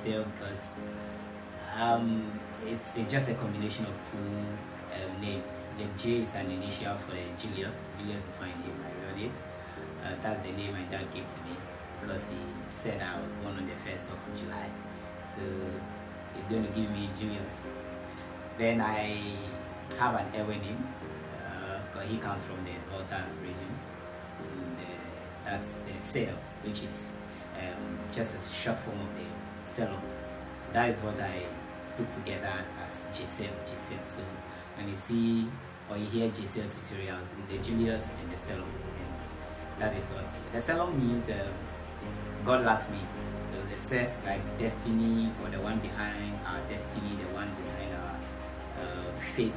Jsel because it's just a combination of two names. The J is an initial for the Julius. Julius is my name, my real name. That's the name my dad gave to me because he said I was born on the 1st of July. So he's going to give me Julius. Then I have an Ewe name because he comes from the Volta region. And, that's the Jsel, which is just a short form of the Selom. So that is what I put together as Jsel. So when you see or you hear Jsel tutorials, it's the Julius and the Selom. And that is what the Selom means. God loves me. The set like destiny, or the one behind our destiny, the one behind our fate,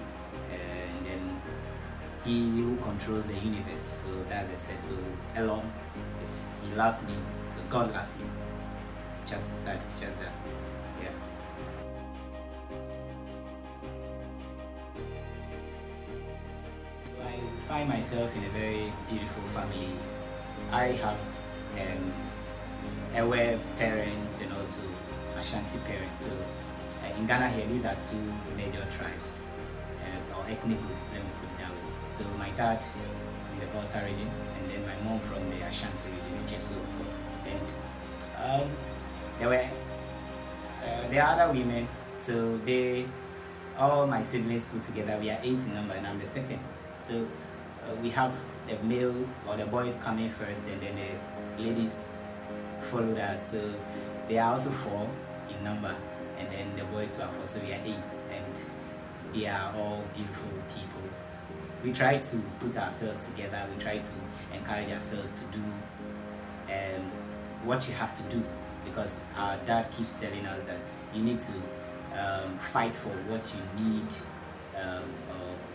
and then he who controls the universe. So that's the set. So Elon is he loves me. So God loves me. Just that. Yeah. I find myself in a very beautiful family. I have Ewe parents and also Ashanti parents. So in Ghana here, these are two major tribes or ethnic groups, let me put it that way. So my dad from the Volta region, and then my mom from the Ashanti region, Jsel of course. And there are other women, so all my siblings put together, we are 8 in number and I'm the second. So we have the male or the boys coming first and then the ladies followed us. So they are also 4 in number and then the boys were 4, so we are 8 and they are all beautiful people. We try to put ourselves together, we try to encourage ourselves to do what you have to do, because our dad keeps telling us that you need to fight for what you need, or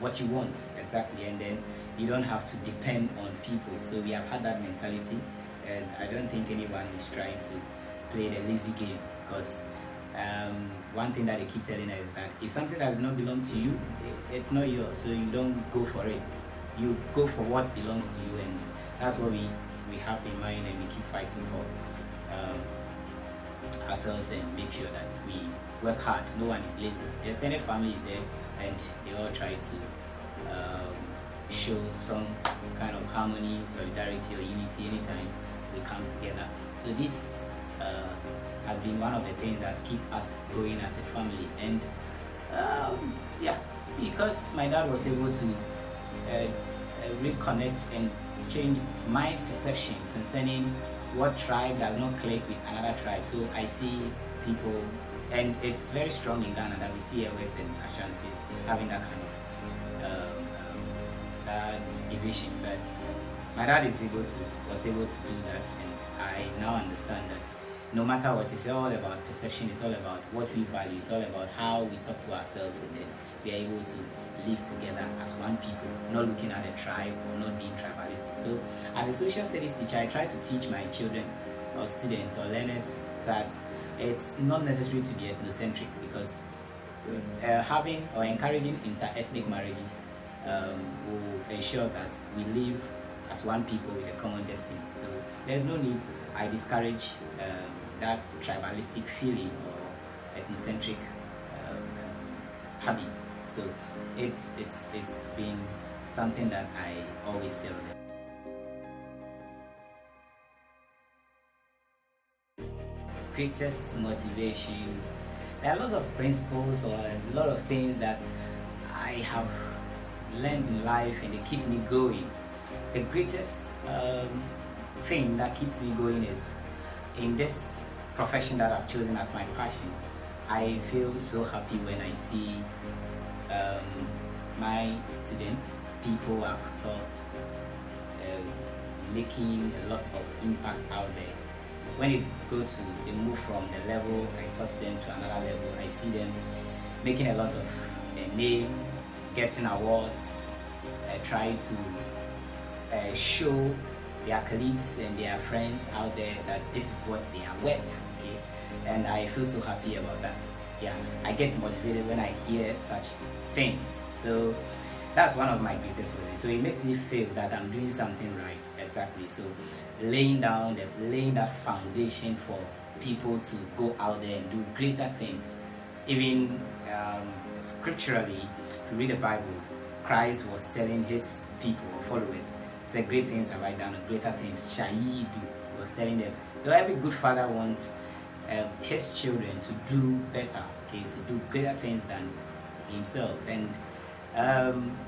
what you want exactly, and then you don't have to depend on people. So we have had that mentality, and I don't think anyone is trying to play the lazy game, because one thing that they keep telling us is that if something does not belong to you, it's not yours, so you don't go for it. You go for what belongs to you, and that's what we have in mind, and we keep fighting for ourselves and make sure that we work hard. No one is lazy. The extended family is there, and they all try to show some kind of harmony, solidarity, or unity anytime we come together. So this has been one of the things that keep us going as a family. And yeah, because my dad was able to reconnect and change my perception concerning what tribe does not click with another tribe. So I see people, and it's very strong in Ghana that we see Ewes and Ashantis having that kind of division. But my dad was able to do that, and I now understand that no matter what, it's all about perception, it's all about what we value, it's all about how we talk to ourselves, and then we are able to live together as one people, not looking at a tribe or not being tribalistic. So as a social studies teacher, I try to teach my children or students or learners that it's not necessary to be ethnocentric, because having or encouraging inter-ethnic marriages will ensure that we live as one people with a common destiny. So there's no need. I discourage that tribalistic feeling or ethnocentric habit. So it's been something that I always tell them. Greatest motivation. There are lots of principles or a lot of things that I have learned in life, and they keep me going. The greatest thing that keeps me going is in this profession that I've chosen as my passion. I feel so happy when I see my students, people I've taught, making a lot of impact out there. When they move from the level I taught them to another level, I see them making a lot of name, getting awards, trying to show their colleagues and their friends out there that this is what they are worth. Okay, and I feel so happy about that. Yeah, I get motivated when I hear such things. So that's one of my greatest motivations. So it makes me feel that I'm doing something right. Exactly. So laying that foundation for people to go out there and do greater things. Even scripturally, if you read the Bible, Christ was telling his people or followers, he said, great things have I done, and greater things shall ye do. He was telling them. So every good father wants his children to do better, okay, to do greater things than himself. And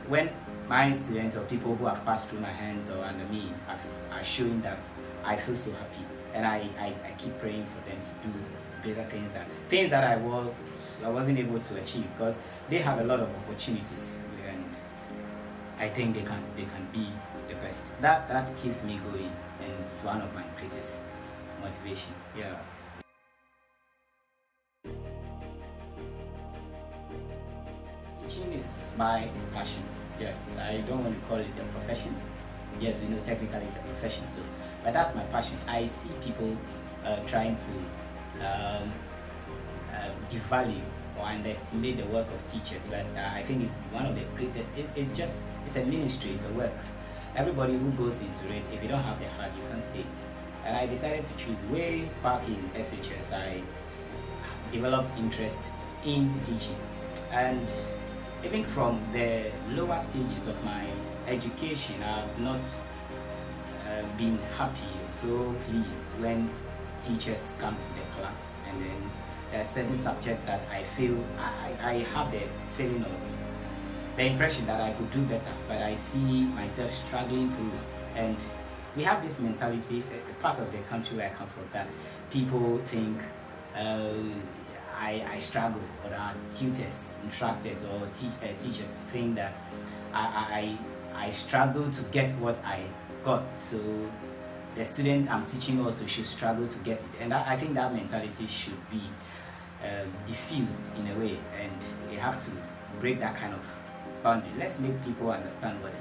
when my students or people who have passed through my hands or under me are showing that, I feel so happy, and I keep praying for them to do greater things that I wasn't able to achieve, because they have a lot of opportunities, and I think they can be the best. That keeps me going, and it's one of my greatest motivation. Yeah. Teaching is my passion. Yes, I don't want to call it a profession. Yes, technically it's a profession, so, but that's my passion. I see people trying to devalue or underestimate the work of teachers, but I think it's one of the greatest. It's a ministry, it's a work. Everybody who goes into it, if you don't have the heart, you can't stay. And I decided to choose. Way back in SHS, I developed interest in teaching, and even from the lower stages of my education, I've not been happy or so pleased when teachers come to the class, and then there are certain subjects that I feel I have the feeling of the impression that I could do better, but I see myself struggling through. And we have this mentality, a part of the country where I come from, that people think I struggle, or our tutors, instructors, or teachers think that I struggle to get what I got, so the student I'm teaching also should struggle to get it. And I think that mentality should be diffused in a way, and you have to break that kind of boundary. Let's make people understand what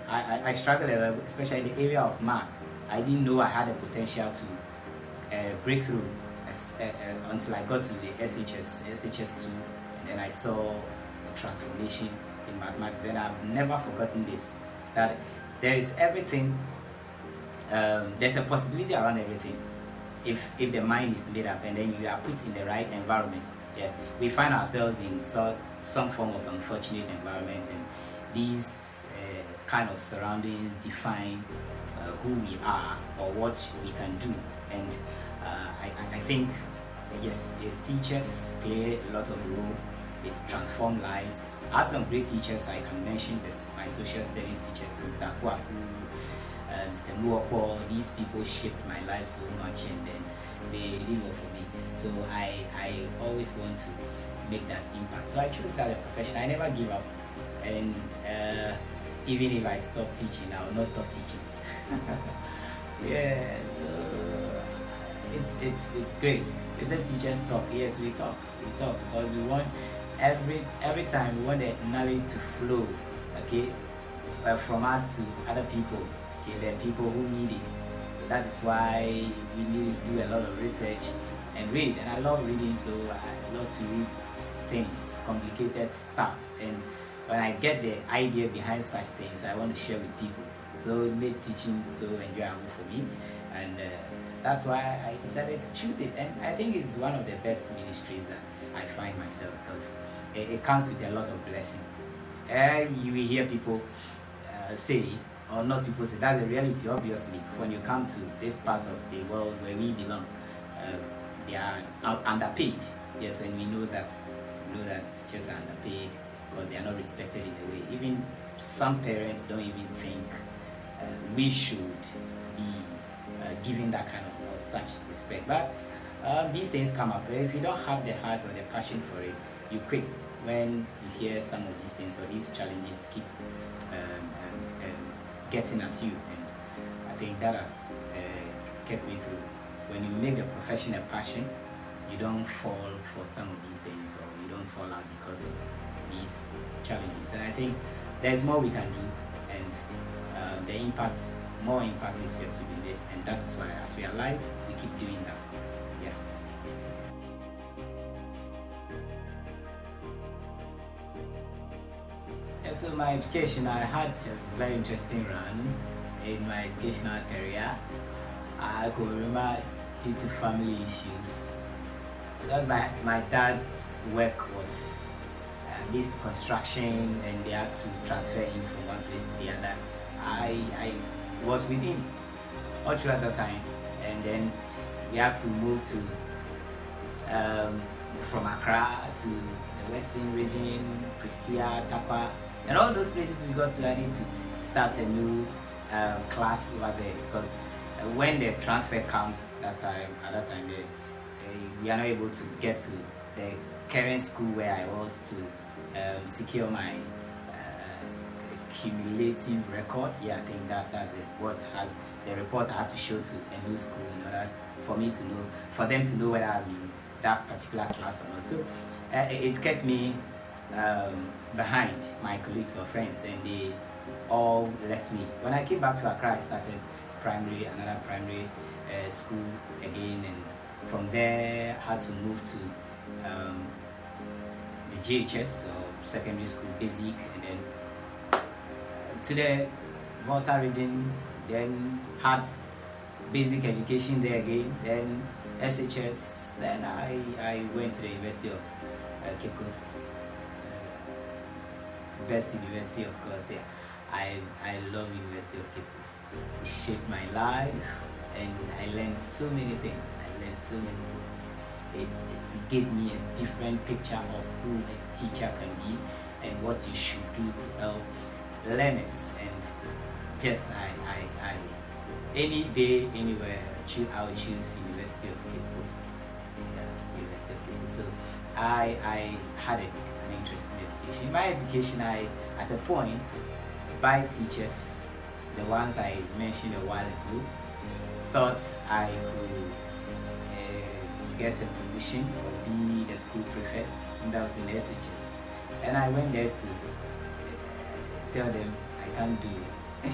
I struggled a lot, especially in the area of math. I didn't know I had the potential to break through until I got to the SHS 2, and then I saw the transformation in mathematics. And I've never forgotten this, that there is everything, there's a possibility around everything if the mind is made up, and then you are put in the right environment. Yeah, we find ourselves in some form of unfortunate environment, and these kind of surroundings define who we are or what we can do. And I think, yes, teachers play a lot of role. They transform lives. I have some great teachers. I can mention my social studies teachers, Mr. Kwaku, Mr. Muopo. These people shaped my life so much, and then they did well for me. So I always want to make that impact. So I chose that as a profession. I never give up, and even if I stop teaching, I will not stop teaching. Yeah, so it's great. Is it teachers talk? Yes, we talk because we want every time we want the knowledge to flow, okay, from us to other people, okay, the people who need it. So that is why we need to do a lot of research and read. And I love reading, so I love to read things, complicated stuff. And when I get the idea behind such things, I want to share with people. So it made teaching so enjoyable for me, and that's why I decided to choose it. And I think it's one of the best ministries that I find myself, because it comes with a lot of blessing. You will hear people say, or not people say, that's the reality. Obviously, when you come to this part of the world where we belong, they are underpaid. Yes, and we know that teachers are underpaid because they are not respected in a way. Even some parents don't even think we should be giving that kind of such respect. But these things come up. If you don't have the heart or the passion for it, you quit when you hear some of these things or these challenges keep getting at you. And I think that has kept me through. When you make the profession a passion, you don't fall for some of these things, or you don't fall out because of these challenges. And I think there's more we can do, and more impact is yet to be made, and that is why, as we are alive, we keep doing that. Yeah. Yeah, so my education, I had a very interesting run in my educational career. I could remember due to family issues. Because my dad's work was this construction, and they had to transfer him from one place to the other. I was with him all throughout that time, and then we have to move to from Accra to the Western region, Prestia, Takwa, and all those places we got to. I need to start a new class over there, because when the transfer comes at that time, we are not able to get to the current school where I was to secure my cumulative record. Yeah, I think that's it. What has the report I have to show to a new school in order for me to know, for them to know whether I'm in that particular class or not. So it kept me behind my colleagues or friends, and they all left me. When I came back to Accra, I started another primary school again, and from there I had to move to the JHS, or secondary school basic, and then to the Volta region, then had basic education there again, then SHS, then I went to the University of Cape Coast, best university of course. Yeah, I love University of Cape Coast. It shaped my life, and I learned so many things. It gave me a different picture of who a teacher can be and what you should do to help learners. And just I any day, anywhere, I would choose University of Cape Coast. Yeah, University of Cape Coast. So I had an interest in education. In my education, I at a point, by teachers, the ones I mentioned a while ago, thought I could get a position or be the school prefect, and that was in SHS. And I went there to tell them I can't do it.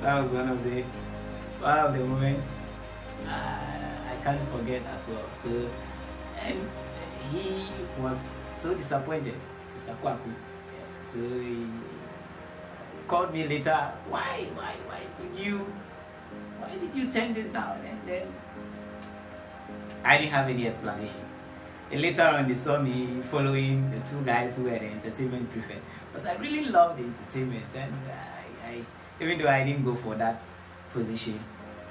That was one of the moments I can't forget as well. So, and he was so disappointed, Mr. Kwaku. So he called me later. Why did you turn this down? And then I didn't have any explanation. And later on, they saw me following the two guys who were the entertainment prefect, because I really loved entertainment, and I even though I didn't go for that position,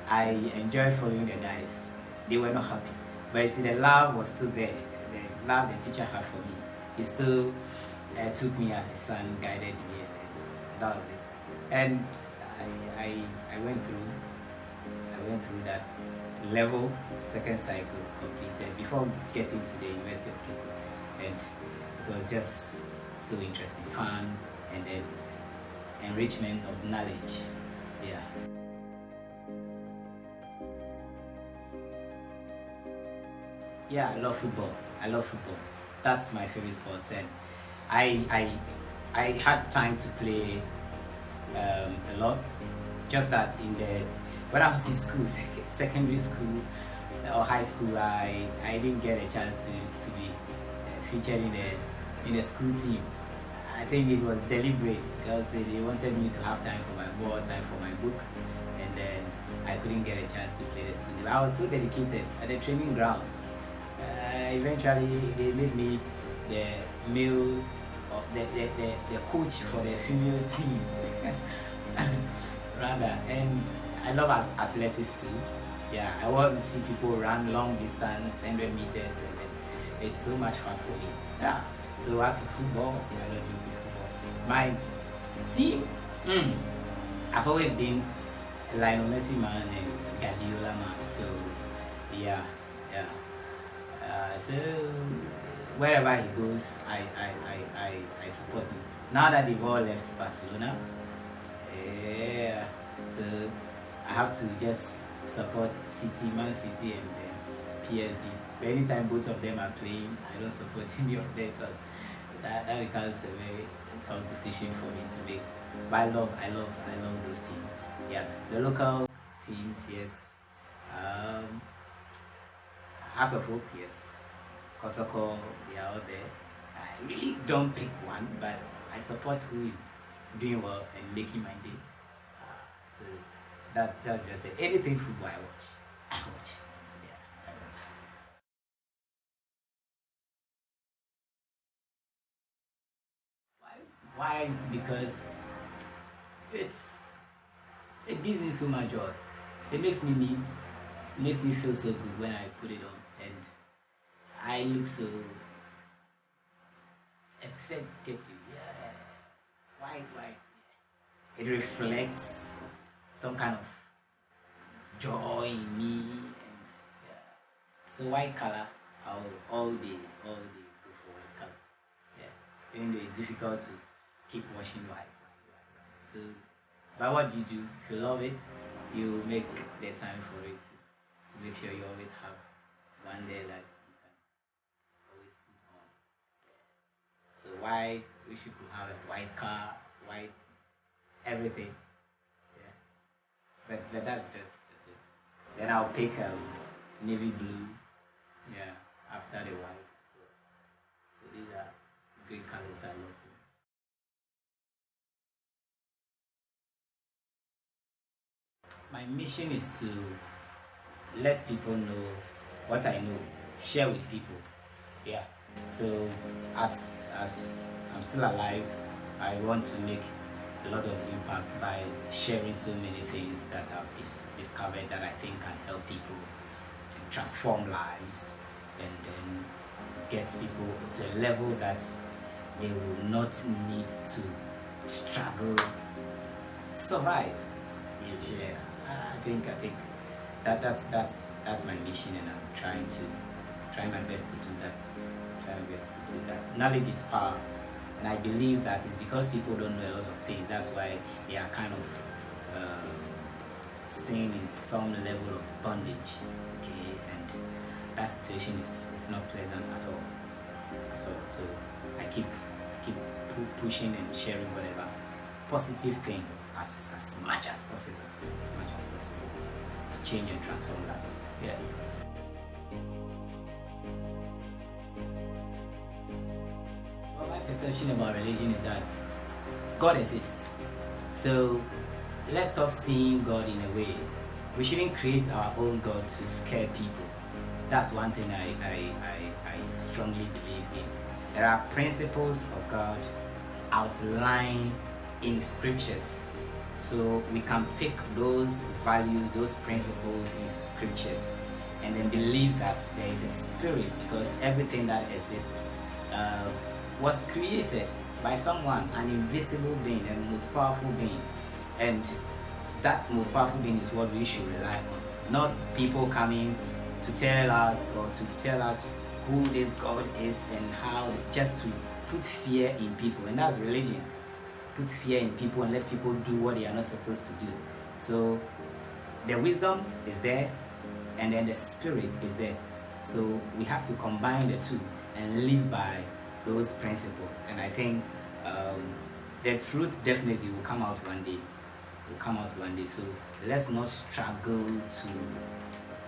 I enjoyed following the guys. They were not happy, but you see, the love was still there. The love the teacher had for me, he still took me as his son, guided me, and that was it. And I went through that level, second cycle completed before getting to the University of Cape Coast, and it was just so interesting, fun, and then enrichment of knowledge. Yeah. Yeah, I love football. That's my favorite sport, and I had time to play a lot. Just that when I was in school, secondary school or high school, I didn't get a chance to be featured in a school team. I think it was deliberate, because they wanted me to have time for my ball, time for my book, and then I couldn't get a chance to play the school team. I was so dedicated at the training grounds. Eventually, they made me the male, or the coach for the female team, rather. And I love athletics too. Yeah, I want to see people run long distance, 100 meters, and then it's so much fun for me. Yeah. So after football, I love doing football. My team, I've always been a Lionel Messi man and Guardiola man. So yeah. So wherever he goes, I support him. Now that they've all left Barcelona, yeah. So I have to just support City, Man City, and PSG. But anytime both of them are playing, I don't support any of them, because that becomes a very tough decision for me to make. But I love those teams. Yeah, the local teams, yes. House of Hope, yes. Kotoko, they are all there. I really don't pick one, but I support who is doing well and making my day. So that's just it. Anything football I watch. much. Yeah, very much. Why? Because it's it gives me so much joy. It makes me neat. It makes me feel so good when I put it on, and I look so executive. Yeah, white. It reflects some kind of joy in me, and yeah. So white color, I'll all day go for white color. Yeah, even though it's difficult to keep washing white. So, but what do you do? If you love it, you make the time for it to make sure you always have one there that you can always put on. So white, we should have a white car, white everything. Yeah, but that's it. Then I'll pick navy blue. Yeah, after the white as well. So these are great colors I love so much. My mission is to let people know what I know, share with people. Yeah. So as I'm still alive, I want to make a lot of impact by sharing so many things that I've discovered that I think can help people transform lives and then get people to a level that they will not need to struggle to survive. Yeah, I think that's my mission, and I'm trying my best to do that. Try my best to do that. Knowledge is power, and I believe that it's because people don't know a lot of things. That's why they are kind of seen in some level of bondage. Okay, and that situation is not pleasant at all. So I keep pushing and sharing whatever positive thing as much as possible, to change and transform lives. Yeah. Well, my perception about religion is that God exists. So let's stop seeing God in a way. We shouldn't create our own God to scare people. That's one thing I strongly believe in. There are principles of God outlined in scriptures. So we can pick those values, those principles in scriptures, and then believe that there is a spirit, because everything that exists was created by someone, an invisible being, a most powerful being. And that most powerful being is what we should rely on, not people coming to tell us who this God is and how, just to put fear in people. And that's religion. Put fear in people and let people do what they are not supposed to do. So the wisdom is there, and then the spirit is there. So we have to combine the two and live by those principles. And I think the truth definitely will come out one day. So let's not struggle to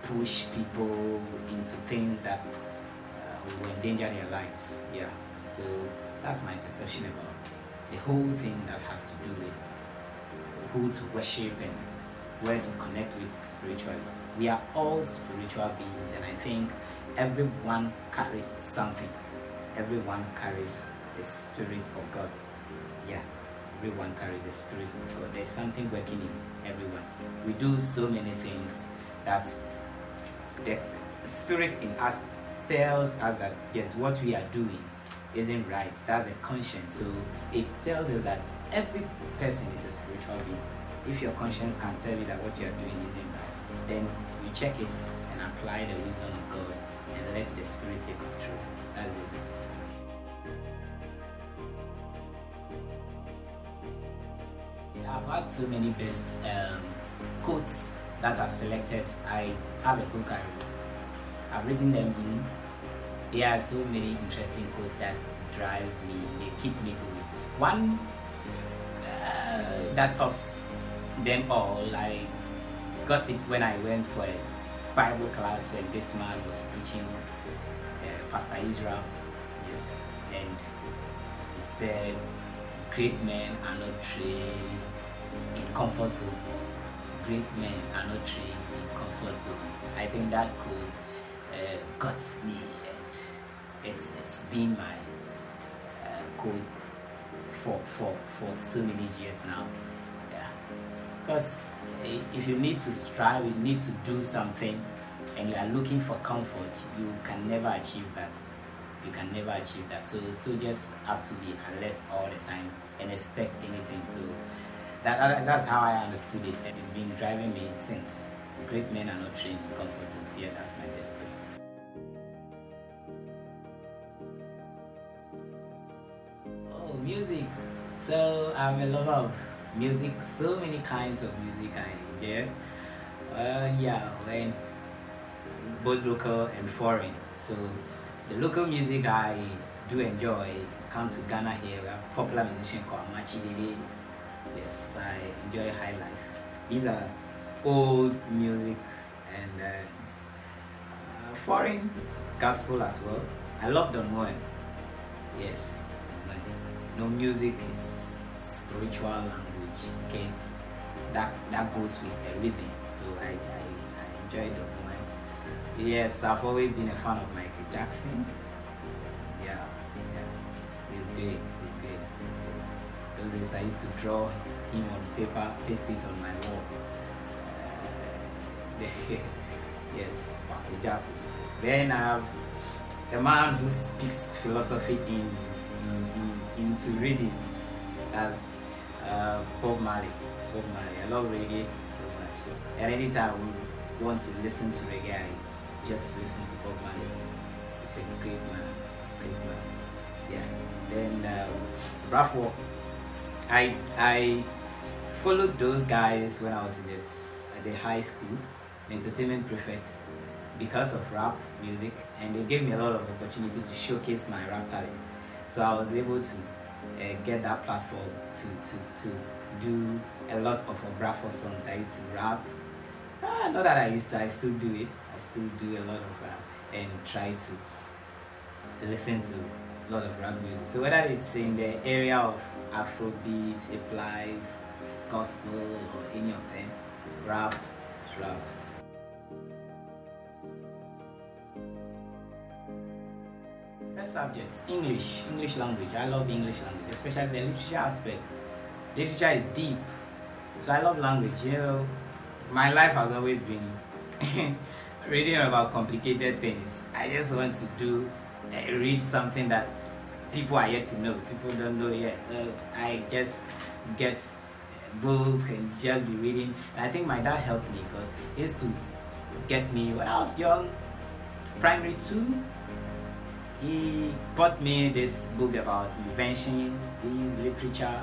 push people into things that will endanger their lives. Yeah. So that's my perception about the whole thing that has to do with who to worship and where to connect with spiritually. We are all spiritual beings, and I think everyone carries something. Everyone carries the spirit of God. Yeah, everyone carries the spirit of God. There's something working in everyone. We do so many things that the spirit in us tells us that yes, what we are doing isn't right. That's a conscience. So it tells us that every person is a spiritual being. If your conscience can tell you that what you are doing isn't right, then you check it and apply the wisdom of God and let the spirit take control. That's it. I've had so many best quotes that I've selected. I have a book I've written them in. There are so many interesting quotes that drive me, they keep me going. One that tops them all, I got it when I went for a Bible class, and this man was preaching, Pastor Israel, yes, and he said, great men are not trained in comfort zones. great men are not trained in comfort zones. I think that could got me, and it's been my code for so many years now. Yeah, because if you need to strive, you need to do something, and you are looking for comfort, you can never achieve that. You can never achieve that. So soldiers have to be alert all the time and expect anything. So that's how I understood it, and it's been driving me since. Great men are not trained in comfort zones. Yeah, that's my best way. Oh, music. So I'm a lover of music. So many kinds of music I enjoy. Yeah, when both local and foreign. So the local music I do enjoy. Come to Ghana here, we have a popular musician called Machidele. Yes, I enjoy high life. These are old music, and foreign gospel as well. I love Don Moen. Yes, no, music is spiritual language. Okay, that goes with everything. So I enjoy Don Moen. Yes, I've always been a fan of Michael Jackson. Yeah, he's great. Those days I used to draw him on paper, paste it on my wall. Yes, Michael Jackson. Then I have a man who speaks philosophy into readings. That's Bob Marley. I love reggae so much. And anytime I want to listen to reggae, I just listen to Bob Marley. He's a great man. Yeah. Then Bravo. I followed those guys when I was at the high school, entertainment prefect, because of rap music, and they gave me a lot of opportunity to showcase my rap talent. So I was able to get that platform to do a lot of Bravo songs. I used to rap. Not that I still do it. I still do a lot of rap and try to listen to a lot of rap music. So whether it's in the area of Afrobeat, hip life, gospel, or any of them, rap is rap. Best subjects, English language. I love English language, especially the literature aspect. Literature is deep, so I love language. You know, my life has always been reading about complicated things. I just want to read something that people are yet to know. People don't know yet. I just get a book and just be reading. And I think my dad helped me because he used to get me when I was young, primary 2. He bought me this book about inventions, this literature,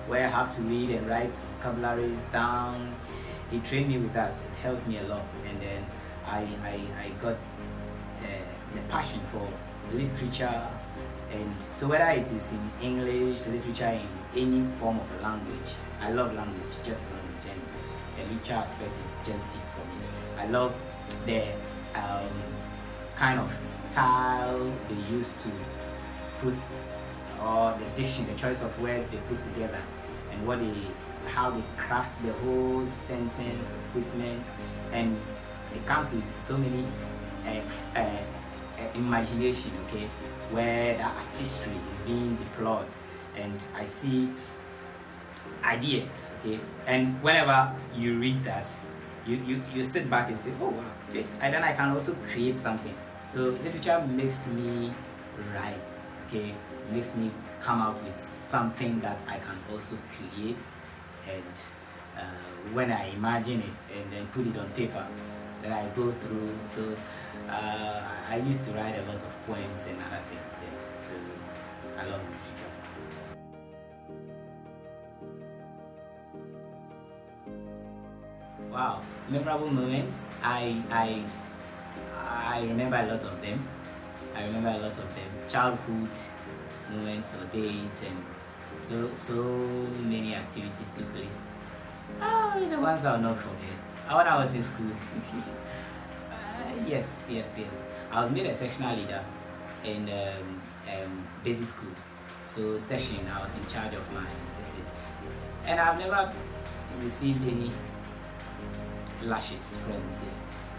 where I have to read and write vocabularies down. He trained me with that. It helped me a lot. And then I got the passion for literature. And so whether it is in English, literature, in any form of a language, I love language, just language. And the literature aspect is just deep for me. I love the kind of style they use to put, or the diction, the choice of words they put together, and how they craft the whole sentence or statement, and it comes with so many imagination, okay, where the artistry is being deployed, and I see ideas, okay, and whenever you read that, you sit back and say, oh wow, this, and then I can also create something. So literature makes me write, okay, makes me come out with something that I can also create, and when I imagine it and then put it on paper, then I go through. So I used to write a lot of poems and other things. Yeah. So I love literature. Wow, memorable moments. I remember a lot of them. Childhood moments or days, and so many activities took place. The ones I'll not forget. When I was in school, yes. I was made a sectional leader in basic school. So session, I was in charge of my lesson, and I've never received any lashes from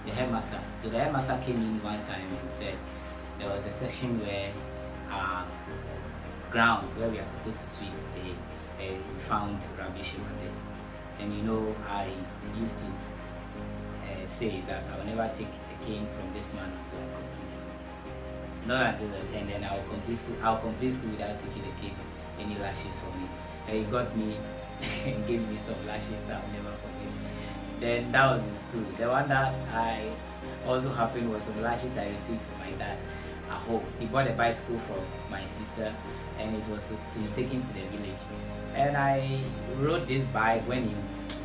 the headmaster. So the headmaster came in one time and said there was a section where our ground where we are supposed to sweep, they found rubbish over there. And you know, I used to say that I will never take a cane from this man until I complete school. Not until the, and then I'll complete school without taking a cane, any lashes from him. And he got me and gave me some lashes I'll never forget. Then that was in school. The one that I also happened was some lashes I received from my dad at home. He bought a bicycle from my sister and it was to be taken to the village. And I rode this bike when he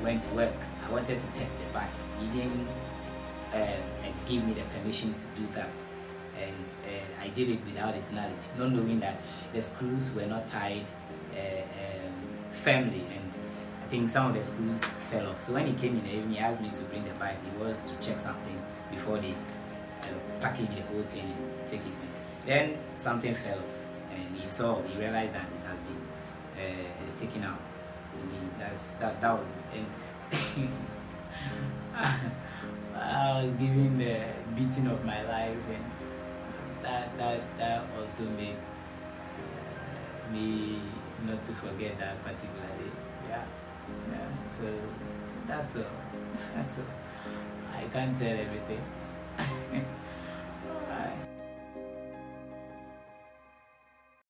went to work. I wanted to test the bike. He didn't give me the permission to do that. And I did it without his knowledge, not knowing that the screws were not tied firmly, and I think some of the screws fell off. So when he came in the evening, he asked me to bring the bike. It was to check something before they package the whole thing and take it back. Then something fell off, and he realized that it has been taken out. And that was it. And I was given the beating of my life, and that also made me not to forget that particular day. Yeah. So that's all. That's all. I can't tell everything.